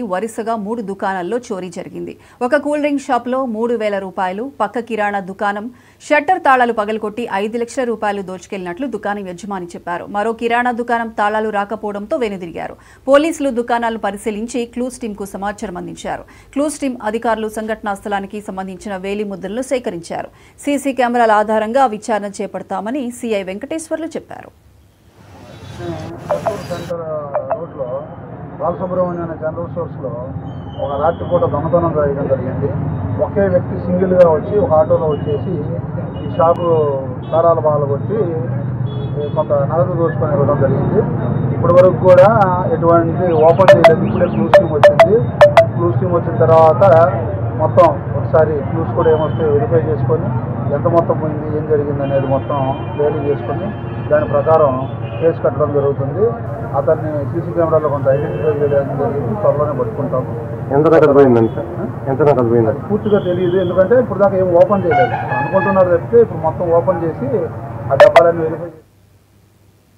వరుసగా 3 దుకాణాల్లో చోరీ జరిగింది. ఒక కూల్ డ్రింక్ షాప్లో 3,000 రూపాయలు, పక్క కిరాణా దుకాణం షట్టర్ తాళాలు పగలగొట్టి 5 లక్షల రూపాయలు దోచుకెళ్లినట్లు దుకాణం యజమాని చెప్పారు. మరో కిరాణా దుకాణం తాళాలు రాకపోవడంతో వెనుదిరిగారు. పోలీసులు దుకాణాలను పరిశీలించి క్లూస్ టీంకు సమాచారం అందించారు. క్లూస్ టీం అధికారులు సంఘటనా స్థలానికి సంబంధించిన వేలిముద్రలను సేకరించారు. సీసీ కెమెరాల ఆధారంగా విచారణ చేపడతామని సీఐ వెంకటేశ్వర్లు చెప్పారు. బాలసుబ్రహ్మణ్యం జనరల్ స్టోర్స్లో ఒక రాత్రిపూట దొంగతనం జరగడం జరిగింది. ఒకే వ్యక్తి సింగిల్గా వచ్చి ఒక ఆటోలో వచ్చేసి ఈ షాపు తారాల బాగా కొట్టి కొంత నగదు దోచుకొని ఇవ్వడం జరిగింది. ఇప్పటి వరకు కూడా ఎటువంటి ఓపెన్ చేయలేదు. ఇప్పుడే క్లూస్ టీమ్ వచ్చింది. క్లూస్ టీమ్ వచ్చిన తర్వాత మొత్తం ఒకసారి క్లూస్ కూడా ఏమొస్తే వెరిఫై చేసుకొని ఎంత మొత్తం పోయింది, ఏం జరిగింది అనేది మొత్తం వేరీ చేసుకొని దాని ప్రకారం కేసు కట్టడం జరుగుతుంది. అతన్ని సీసీ కెమెరాలో కొంత ఐడెంటిఫై చేయడం జరిగింది. త్వరలోనే పట్టుకుంటాము. ఎంత పూర్తిగా తెలియదు, ఎందుకంటే ఇప్పుడు దాకా ఏం ఓపెన్ చేయలేదు. అనుకుంటున్నారు తప్పితే ఇప్పుడు మొత్తం ఓపెన్ చేసి ఆ డబ్బాలన్నీ వెరిఫై